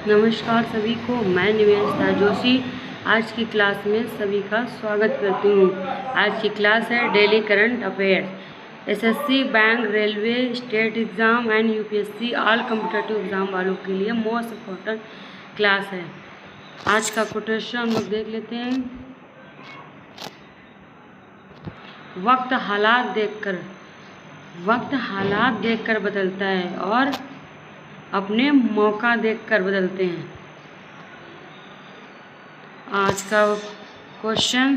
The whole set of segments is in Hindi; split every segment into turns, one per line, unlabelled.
नमस्कार सभी को, मैं निवेदिता जोशी आज की क्लास में सभी का स्वागत करती हूँ। आज की क्लास है daily current affairs. SSC, bank, railway, state exam and UPSC all competitive exam वालों के लिए मोस्ट इम्पोर्टेंट क्लास है। आज का कोटेशन हम लोग देख लेते हैं। वक्त हालात देखकर बदलता है और अपने मौका देखकर बदलते हैं। आज का क्वेश्चन,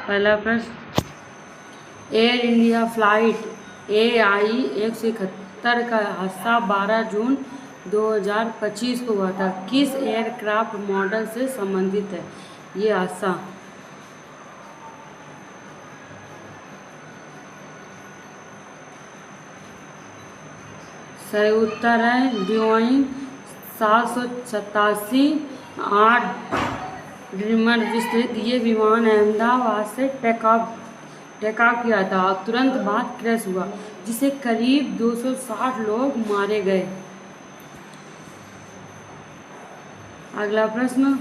पहला प्रश्न, एयर इंडिया फ्लाइट AI 171 का हादसा 12 जून 2025 को हुआ था। किस एयरक्राफ्ट मॉडल से संबंधित है ये हादसा? सही उत्तर है बोइंग 787-8 ड्रीमर विस्तृत। ये विमान अहमदाबाद से टेक ऑफ किया था और तुरंत बाद क्रैश हुआ, जिसे करीब 260 लोग मारे गए। अगला प्रश्न,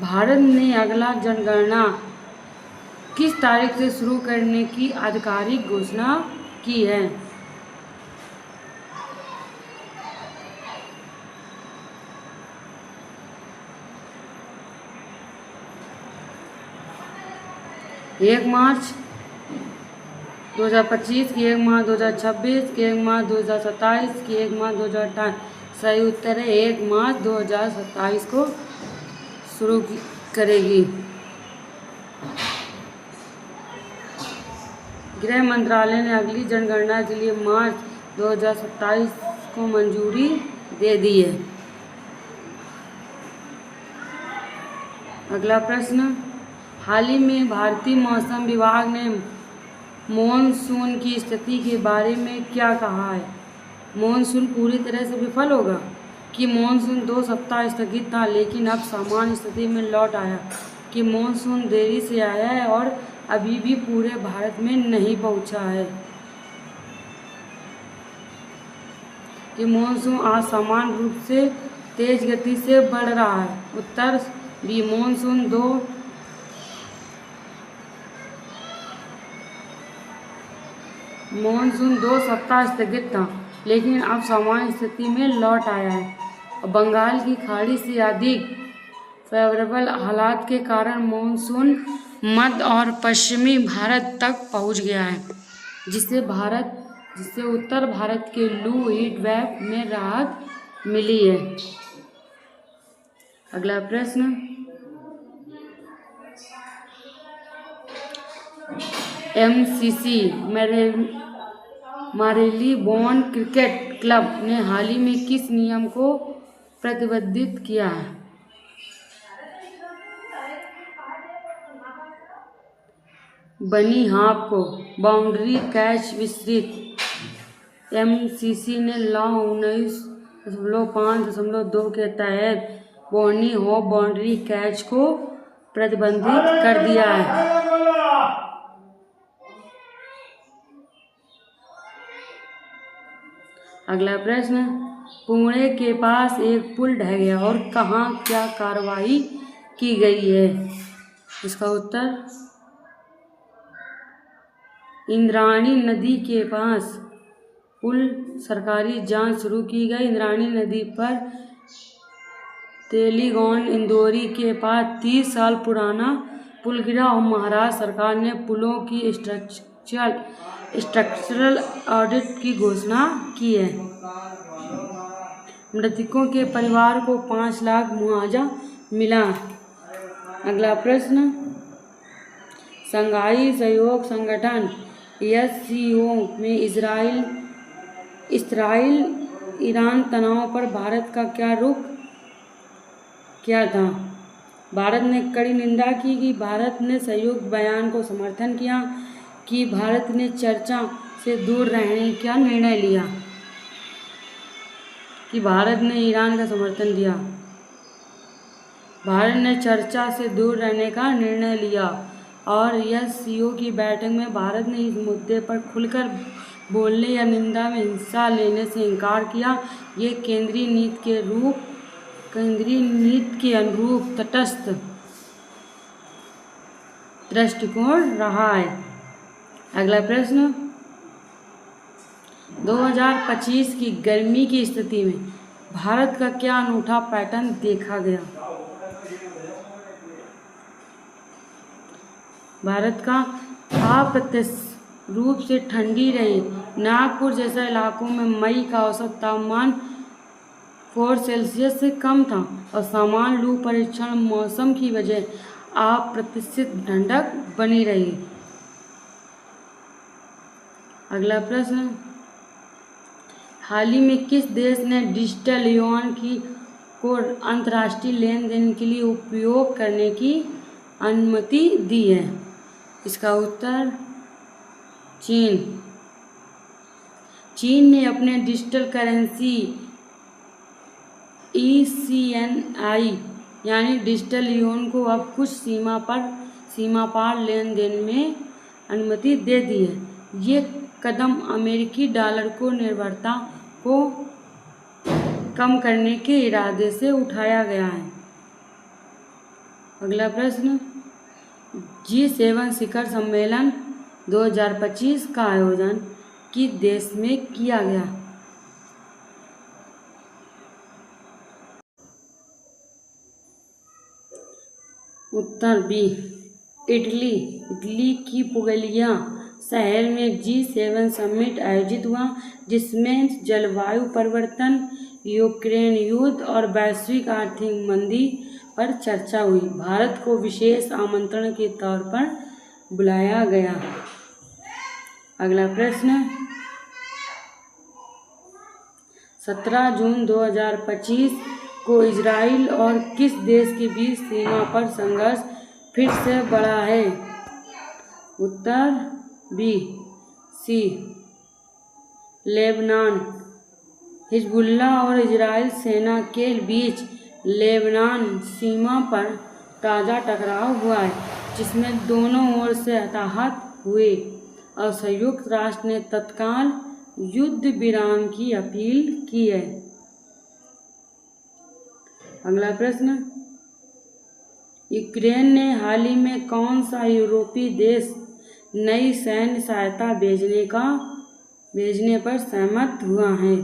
भारत ने अगला जनगणना किस तारीख से शुरू करने की आधिकारिक घोषणा की है? एक मार्च 2025 की, 1 मार्च 2026 की, 1 मार्च 2027 की, 1 मार्च 2028। सही उत्तर है 1 मार्च 2027 को शुरू करेगी। गृह मंत्रालय ने अगली जनगणना के लिए मार्च 2027 को मंजूरी दे दी है। अगला प्रश्न, हाल ही में भारतीय मौसम विभाग ने मॉनसून की स्थिति के बारे में क्या कहा है? मॉनसून पूरी तरह से विफल होगा कि मॉनसून 2 सप्ताह स्थगित था लेकिन अब सामान्य स्थिति में लौट आया, कि मॉनसून देरी से आया है और अभी भी पूरे भारत में नहीं पहुंचा है, कि मॉनसून असामान्य रूप से तेज गति से बढ़ रहा है। उत्तर बी, मॉनसून 2 सप्ताह स्थगित था लेकिन अब सामान्य स्थिति में लौट आया है। बंगाल की खाड़ी से अधिक फेवरेबल हालात के कारण मॉनसून मध्य और पश्चिमी भारत तक पहुंच गया है, जिससे उत्तर भारत के लू हीट वेव में राहत मिली है। अगला प्रश्न, MCC मारेलीबोन क्रिकेट क्लब ने हाल ही में किस नियम को प्रतिबंधित किया है? बनी हाफ को बाउंड्री कैच विस्तृत। MCC ने लॉ 19.5.2 के तहत बनी हाफ बाउंड्री कैच को प्रतिबंधित कर दिया है। अगला प्रश्न, पुणे के पास एक पुल ढह गया और कहाँ क्या कार्रवाई की गई है? इसका उत्तर, इंद्रायणी नदी के पास पुल सरकारी जांच शुरू की गई। इंद्रायणी नदी पर तेलीगौन इंदौरी के पास 30 साल पुराना पुल गिरा और महाराष्ट्र सरकार ने पुलों की स्ट्रक्चरल ऑडिट की घोषणा की है। मृतकों के परिवार को 5 लाख मुआवजा मिला। अगला प्रश्न, शंघाई सहयोग संगठन SCO में इजराइल ईरान तनाव पर भारत का क्या रुख क्या था? भारत ने कड़ी निंदा की कि भारत ने संयुक्त बयान को समर्थन किया, कि भारत ने चर्चा से दूर रहने का निर्णय लिया, कि भारत ने ईरान का समर्थन दिया। भारत ने चर्चा से दूर रहने का निर्णय लिया। और SCO की बैठक में भारत ने इस मुद्दे पर खुलकर बोलने या निंदा में हिस्सा लेने से इनकार किया। ये केंद्रीय नीति के अनुरूप तटस्थ दृष्टिकोण रहा है। अगला प्रश्न, 2025 की गर्मी की स्थिति में भारत का क्या अनूठा पैटर्न देखा गया? भारत का अप्रत्याशित रूप से ठंडी रही। नागपुर जैसे इलाकों में मई का औसत तापमान 4 सेल्सियस से कम था और सामान्य लू परीक्षण मौसम की वजह अप्रत्याशित ठंडक बनी रही। अगला प्रश्न, हाल ही में किस देश ने डिजिटल युआन को अंतर्राष्ट्रीय लेन देन के लिए उपयोग करने की अनुमति दी है? इसका उत्तर चीन। चीन ने अपने डिजिटल करेंसी ECNI यानी डिजिटल युआन को अब कुछ सीमा पार लेन देन में अनुमति दे दी है। ये कदम अमेरिकी डॉलर को निर्भरता को कम करने के इरादे से उठाया गया है। अगला प्रश्न, G7 शिखर सम्मेलन 2025 का आयोजन किस देश में किया गया? उत्तर बी, इटली। इटली की पुगलिया शहर में G7 समिट आयोजित हुआ, जिसमें जलवायु परिवर्तन, यूक्रेन युद्ध और वैश्विक आर्थिक मंदी पर चर्चा हुई। भारत को विशेष आमंत्रण के तौर पर बुलाया गया। अगला प्रश्न, 17 जून 2025 को इजराइल और किस देश के बीच सीमा पर संघर्ष फिर से बढ़ा है? उत्तर बी, सी, लेबनान। हिजबुल्लाह और इजराइल सेना के बीच लेबनान सीमा पर ताज़ा टकराव हुआ है, जिसमें दोनों ओर से हताहत हुए और संयुक्त राष्ट्र ने तत्काल युद्ध विराम की अपील की है। अगला प्रश्न, यूक्रेन ने हाल ही में कौन सा यूरोपीय देश नई सैन्य सहायता भेजने पर सहमत हुआ है?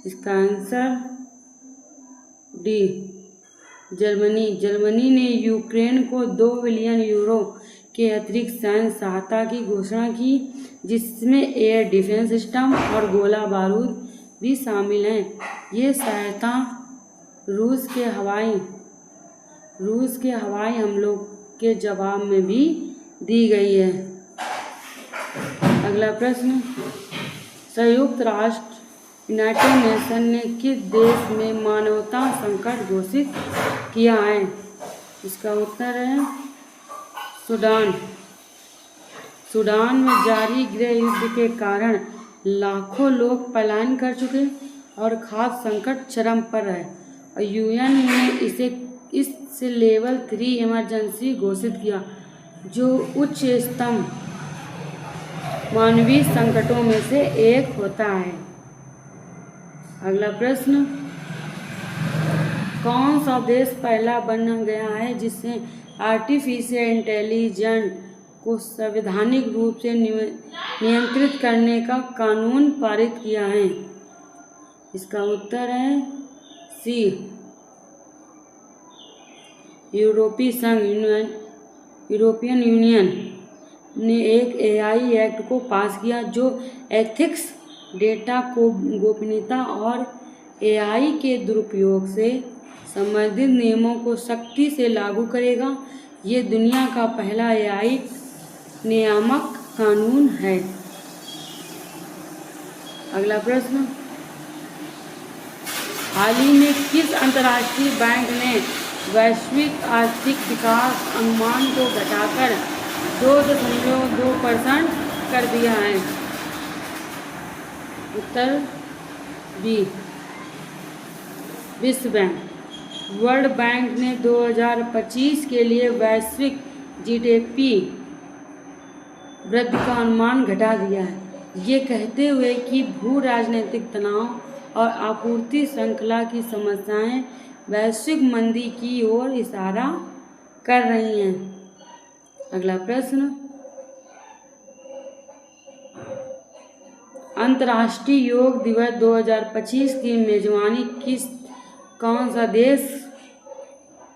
इसका आंसर डी, जर्मनी। जर्मनी ने यूक्रेन को 2 बिलियन यूरो के अतिरिक्त सैन्य सहायता की घोषणा की, जिसमें एयर डिफेंस सिस्टम और गोला बारूद भी शामिल हैं। ये सहायता रूस के हवाई हमलों के जवाब में भी दी गई है। अगला प्रश्न, संयुक्त राष्ट्र यूनाइटेड नेशन ने किस देश में मानवता संकट घोषित किया है? इसका उत्तर है सूडान। सूडान में जारी गृह युद्ध के कारण लाखों लोग पलायन कर चुके और खाद्य संकट चरम पर है और UN ने इसे लेवल 3 इमरजेंसी घोषित किया, जो उच्च स्तम मानवीय संकटों में से एक होता है। अगला प्रश्न, कौन सा देश पहला बन गया है जिसने आर्टिफिशियल इंटेलिजेंस को संवैधानिक रूप से नियंत्रित करने का कानून पारित किया है? इसका उत्तर है सी, यूरोपियन यूनियन ने एक AI एक्ट को पास किया जो एथिक्स, डेटा को गोपनीयता और AI के दुरुपयोग से संबंधित नियमों को सख्ती से लागू करेगा। ये दुनिया का पहला AI नियामक कानून है। अगला प्रश्न, हाल ही में किस अंतर्राष्ट्रीय बैंक ने वैश्विक आर्थिक विकास अनुमान को घटाकर 2.2% कर दिया है? उत्तर बी, विश्व बैंक। वर्ल्ड बैंक ने 2025 के लिए वैश्विक GDP वृद्धि का अनुमान घटा दिया है, ये कहते हुए कि भू राजनीतिक तनाव और आपूर्ति श्रृंखला की समस्याएं वैश्विक मंदी की ओर इशारा कर रही हैं। अगला प्रश्न, अंतर्राष्ट्रीय योग दिवस 2025 की मेजबानी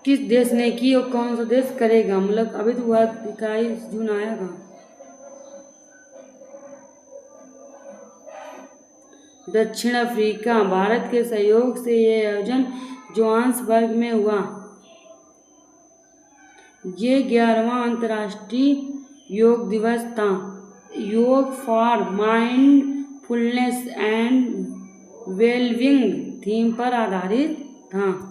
किस देश ने की और कौन सा देश करेगा? मतलब अभी तो हुआ 21 जून आएगा। दक्षिण अफ्रीका। भारत के सहयोग से यह आयोजन जोहान्सबर्ग में हुआ। ये 11वां अंतर्राष्ट्रीय योग दिवस था। योग for mindfulness and wellbeing theme पर आधारित था।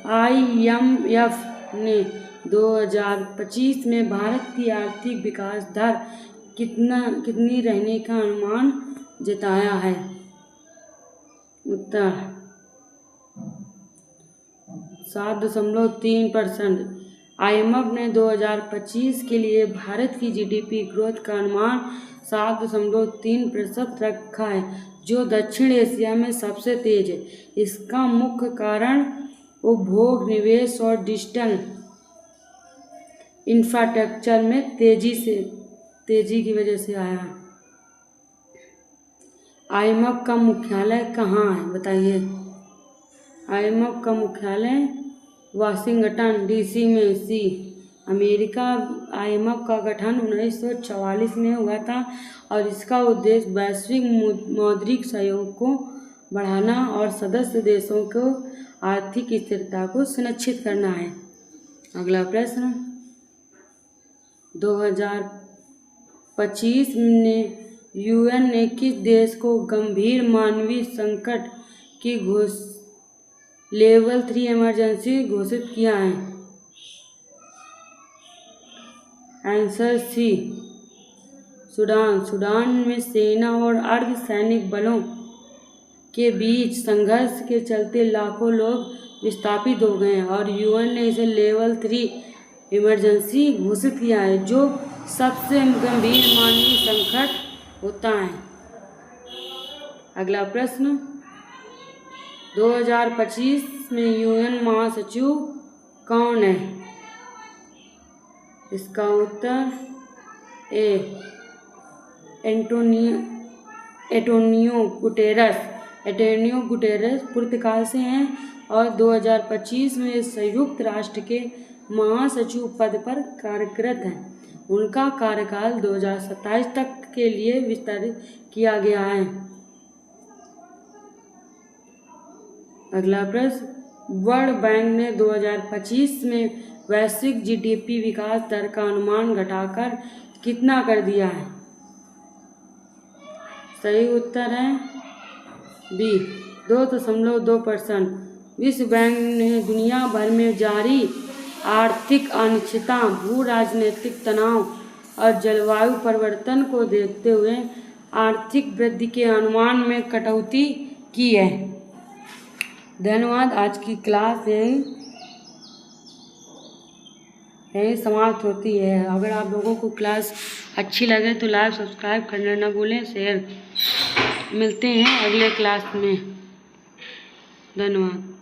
IMF ने 2025 में भारत की आर्थिक विकास दर कितनी रहने का अनुमान जताया है? उत्तर 7.3%। IMF ने 2025 के लिए भारत की GDP ग्रोथ का अनुमान 7.3% रखा है, जो दक्षिण एशिया में सबसे तेज है। इसका मुख्य कारण उपभोग, निवेश और डिजिटल इंफ्रास्ट्रक्चर में तेजी की वजह से आया है। IMF का मुख्यालय कहाँ है बताइए? IMF का मुख्यालय वाशिंगटन DC में सी। अमेरिका। IMF का गठन 1944 में हुआ था और इसका उद्देश्य वैश्विक मौद्रिक सहयोग को बढ़ाना और सदस्य देशों को आर्थिक स्थिरता को सुनिश्चित करना है। अगला प्रश्न, 2025 में UN ने किस देश को गंभीर मानवीय संकट की लेवल 3 इमरजेंसी घोषित किया है? Answer C, Sudan. सूडान में सेना और अर्धसैनिक बलों के बीच संघर्ष के चलते लाखों लोग विस्थापित हो गए हैं और UN ने इसे लेवल 3 इमरजेंसी घोषित किया है, जो सबसे गंभीर मानवीय संकट होता है। अगला प्रश्न, 2025 में UN महासचिव कौन है? इसका उत्तर ए, एंटोनियो गुटेरेस पुर्तगाल से हैं और 2025 में संयुक्त राष्ट्र के महासचिव पद पर कार्यरत हैं। उनका कार्यकाल 2027 तक के लिए विस्तारित किया गया है। अगला प्रश्न, वर्ल्ड बैंक ने 2025 में वैश्विक GDP विकास दर का अनुमान घटाकर कितना कर दिया है? सही उत्तर है बी, 2.2%। विश्व बैंक ने दुनिया भर में जारी आर्थिक अनिश्चितता, भू राजनीतिक तनाव और जलवायु परिवर्तन को देखते हुए आर्थिक वृद्धि के अनुमान में कटौती की है। धन्यवाद। आज की क्लास यही समाप्त होती है। अगर आप लोगों को क्लास अच्छी लगे तो लाइक सब्सक्राइब करना ना भूलें, शेयर। मिलते हैं अगले क्लास में। धन्यवाद।